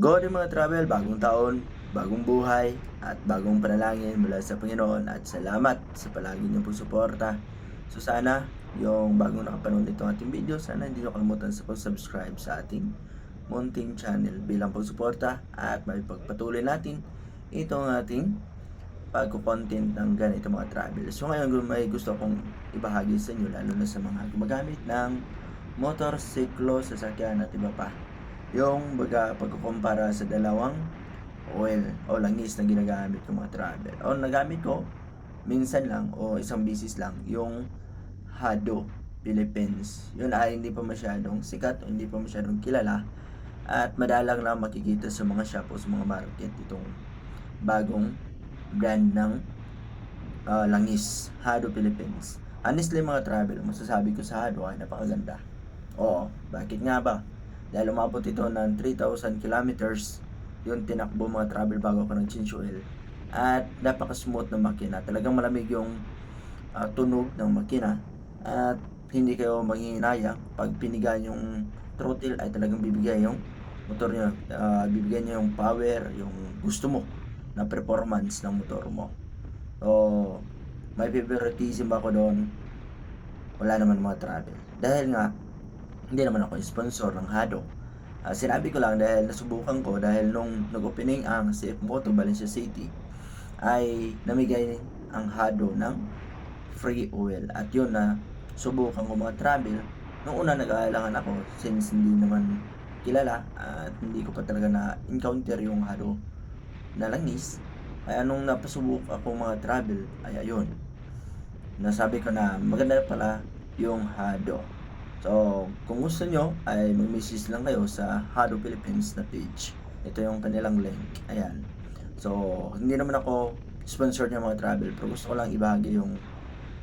Good mga travel, bagong taon, bagong buhay, at bagong panalangin mula sa Panginoon at salamat sa palagi niyo pong suporta. So sana, yung bagong nakapanood nitong ating video, sana hindi niyo kalimutan sa pag-subscribe sa ating munting channel bilang pagsuporta at may pagpatuloy natin itong ating pagko-content ng ganito mga travel. So ngayon may gusto kong ibahagi sa inyo lalo na sa mga gumagamit ng motorsiklo, sasakyan at iba pa. Yung pagkukumpara sa dalawang oil o langis na ginagamit ng mga travel. O nagamit ko minsan lang o isang bisis lang yung Hado Philippines. Yun ay hindi pa masyadong sikat o hindi pa masyadong kilala at madalang lang makikita sa mga shop o sa mga market itong bagong brand ng langis, Hado Philippines. Honestly mga travel, masasabi ko sa Hado ay napakaganda. Oo, bakit nga ba? Dahil umabot ito ng 3,000 kilometers yung tinakbo mga travel bago ko nag-change oil. At napaka-smooth ng makina. Talagang malamig yung tunog ng makina. At hindi kayo manghihinayang. Pag pinigaan yung throttle ay talagang bibigay yung motor nyo. Bibigay nyo yung power, yung gusto mo na performance ng motor mo. So, may favoritism ba ako doon? Wala naman mga travel. Dahil nga, hindi naman ako sponsor ng Hado. Sinabi ko lang dahil nasubukan ko dahil nung nag-opening ang CF Moto Valencia City ay namigay ang Hado ng free oil at yun na subukan ko mga travel. Nung una nag-aalangan ako since hindi naman kilala at hindi ko pa talaga na-encounter yung Hado na langis. Kaya nung napasubok ako mga travel ay ayun, nasabi ko na maganda pala yung Hado. So, kung gusto nyo, ay mag-message lang kayo sa Hado Philippines na page. Ito yung kanilang link. Ayan. So, hindi naman ako sponsor ng mga travel, pero gusto ko lang ibahagi yung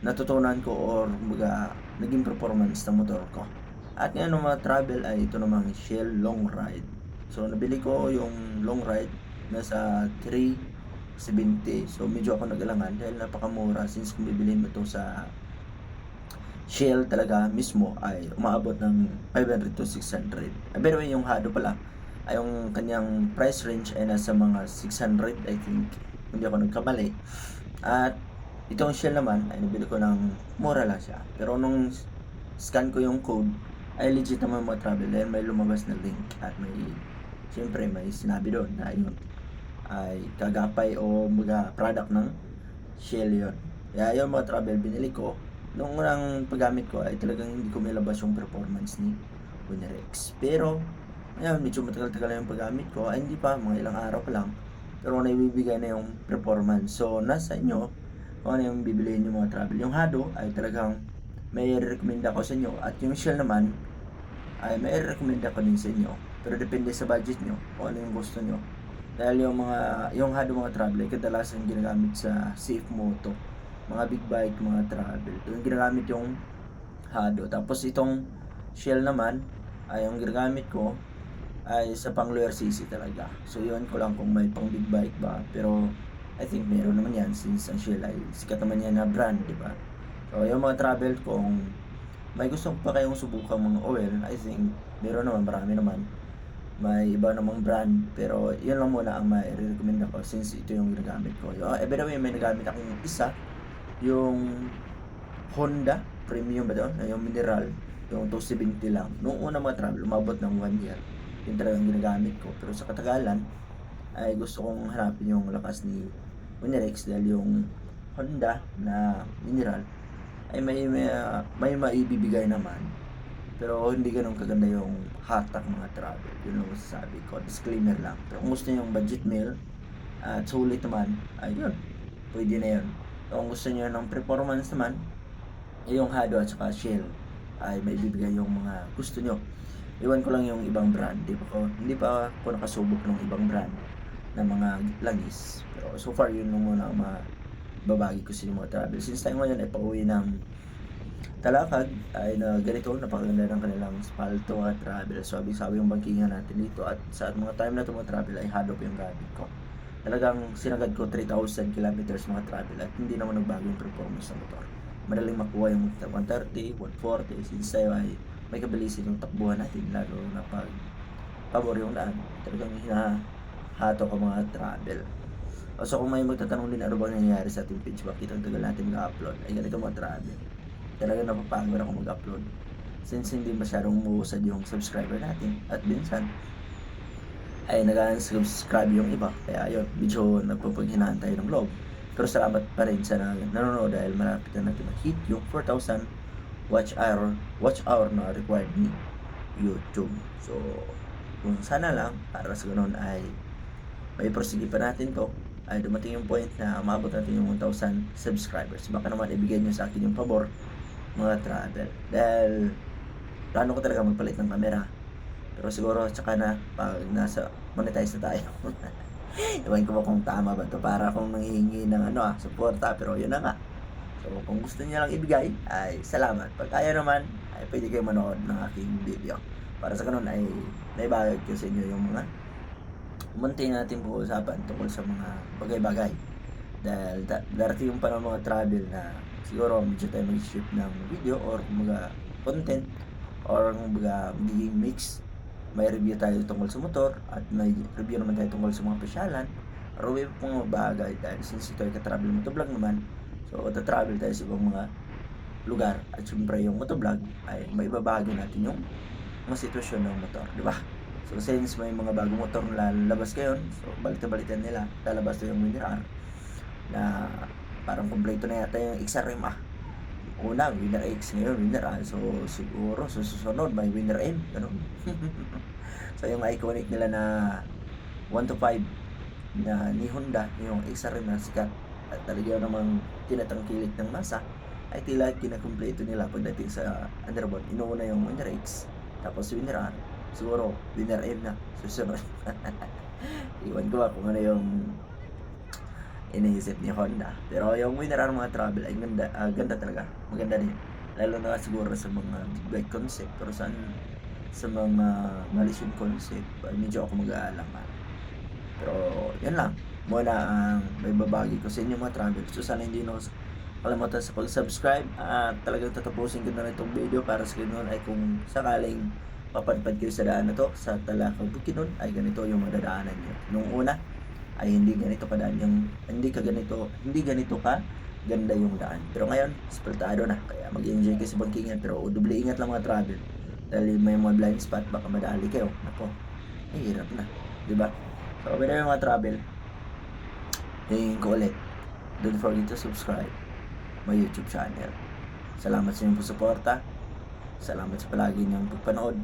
natutunan ko or mga naging performance ng motor ko. At ngayon ng mga travel ay ito namang Shell Long Ride. So, nabili ko yung Long Ride nasa 370. So, medyo ako nag-alangan dahil napakamura since kung bibilhin mo ito sa Shell talaga mismo ay umaabot ng 500 to 600. Pero yung Hado pala, ay yung kanyang price range ay nasa mga 600 I think, hindi ako nagkamali. At itong Shell naman ay nabili ko ng mura lang siya. Pero nung scan ko yung code, ay legit naman mga travel dahil may lumabas na link at may, siyempre may sinabi doon na yun ay kagapay o mga product ng Shell yun. Kaya yung mga travel binili ko. Nung unang paggamit ko ay talagang hindi ko mailabas yung performance ni Winrex. Pero, ngayon, medyo matagal-tagal na yung paggamit ko. Ay, hindi pa, mga ilang araw pa lang. Pero naibibigay na yung performance. So, nasa inyo kung ano yung bibilihin yung mga travel. Yung Hado ay talagang may recommend ako sa inyo. At yung Shell naman ay may recommend ako din sa inyo. Pero depende sa budget nyo kung ano yung gusto nyo. Dahil yung Hado mga travel ay kadalasan ginagamit sa safe moto, mga big bike, mga travel. Yung ginagamit yung Hado. Tapos itong Shell naman ay yung ginagamit ko ay sa pang lower CC talaga. So yun ko lang kung may pang big bike ba. Pero I think meron naman yan since ang Shell ay sikat naman yan na brand, di ba? So yung mga travel kung may gusto pa kayong subukan mga oil, I think meron naman, marami naman. May iba namang brand, pero yun lang muna ang may recommend ako since ito yung ginagamit ko. By the way, may nagamit akong isa, yung Honda Premium ba doon? Yung mineral, yung 270 lang. Noong una mga travel, umabot ng 1 year. Yung talagang ginagamit ko. Pero sa katagalan, ay gusto kong hanapin yung lakas ni Winrex dahil yung Honda na mineral ay may maibibigay naman. Pero hindi ganun kaganda yung hatak mga travel. Yun lang masasabi ko. Disclaimer lang. Pero kung gusto nyo yung budget meal at sulit naman, ay yun. Pwede na yun. Kung gusto niyo ng performance naman, yung Hado at saka Shell ay may bibigay yung mga gusto niyo. Iwan ko lang yung ibang brand. Hindi pa ako nakasubok ng ibang brand na mga langis. Pero so far yun lang muna ang mababagi ko sa mga travel. Since tayo ngayon ay pauwi ng Talakad ay na ganito, napakaganda ng kanilang spalto at travel. So sabi yung bangkingan natin dito at sa mga time na ito mga travel ay Hado po yung gamit ko. Talagang sinagad ko 3,000 kilometers mga travel at hindi naman nagbago yung performance ng motor. Madaling makuha yung 130, 140 since tayo ay may kabilisin yung takbuhan natin lalo na pag pabor yung daan. Talagang hinahato ko mga travel. So kung may magtatanong din ano bang nangyayari sa ating page, bakit ang tagal natin mag-upload, ay ganito mga travel. Talaga napapagod ako mag-upload since hindi masyadong umuusad yung subscriber natin at minsan ay nag-unsubscribe yung iba. Kaya ayun, medyo nagpapaghinaan tayo ng loob. Pero salamat pa rin sa nanonood dahil malapit na natin ma-hit yung 4,000 watch hour na required ni YouTube. So, kung sana lang, para sa ganun ay may prosige pa natin to, ay dumating yung point na maabot natin yung 1,000 subscribers. Baka naman ibigay nyo sa akin yung pabor, mga travel. Dahil plano ko talaga magpalit ng camera. Pero siguro tsaka na pag nasa monetize na tayo. Ewan ko ba kung tama ba to, para akong nanghihingi ng suporta, pero yun na nga. So kung gusto niyo lang ibigay ay salamat. Pag ayaw naman ay pwede kayo manood ng aking video. Para sa ganun ay naibahag ko sa inyo yung mga munti natin pag-usapan tungkol sa mga bagay-bagay. Dahil darating yung panahon mga travel na siguro medyo tayo mag-ship ng video or mga content or mga magiging mix. May review tayo tungkol sa motor at may review naman tayo tungkol sa mga pasyalan or may mga bagay dahil since ito ay ka-travel motovlog naman, so ta-travel tayo sa ibang mga lugar at syempre yung motovlog ay may ibabahagi natin yung mga sitwasyon ng motor, di ba? So since may mga bagong motor na lalabas ngayon, so balikan nila, lalabas na yung Winner R na parang kompleto na yata yung XRM Una, Winner X, ngayon Winner R. So siguro susunod may Winner M, ganun. So yung iconic nila na 1 to 5 na ni Honda, yung XRM na sikat at talaga namang tinatangkilik ng masa, ay tila kinakumpleto nila pagdating sa underboard. Inuuna yung Winner X, tapos Winner R, siguro Winner M na susunod. Iwan ko ba kung ano yung iniisip ni Honda. Pero yung Winner R mga travel ay ganda talaga. Maganda din. Lalo na siguro sa mga big bike concept. Pero sa mga Malaysian concept, ay medyo ako mag-aalangan. Pero yan lang. Muna ang may babagi ko sa inyo mga travel. So sana hindi nyo kalimutan sa pag-subscribe. At talagang tatapusin ko na itong video para sa ganun ay kung sakaling papadpad kayo sa daan na to, sa Talakang Bukidnon, ay ganito yung madadaanan nyo. Nung una, ay hindi ganito kadaan yung hindi ganito ka ganda yung daan. Pero ngayon, asfaltado na. Kaya mag-enjoy kayo sa bangkingan, pero doble ingat lang mga travel. Dahil may mga blind spot, baka madali kayo. Nako, ay hirap na, di ba? So, pwede mga travel. Hingin ko ulit, don't forget to subscribe my YouTube channel. Salamat sa inyong suporta. Salamat sa palagi niyong pagpanood.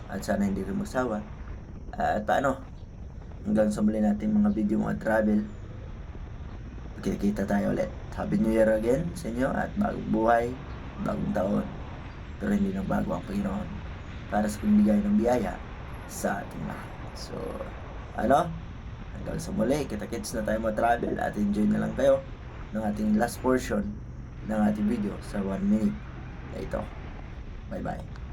At sana hindi kayo magsawa. At paano? Hanggang sa muli natin mga video mga travel. Kita tayo ulit. Happy New Year again sa inyo at bagong buhay, bagong taon. Pero hindi nang bago ang Panginoon para sa pagbigay ng biyaya sa ating lahat. So, hanggang sa muli, kita-kits na tayo mga travel at enjoy na lang kayo ng ating last portion ng ating video sa 1 minute na ito. Bye-bye.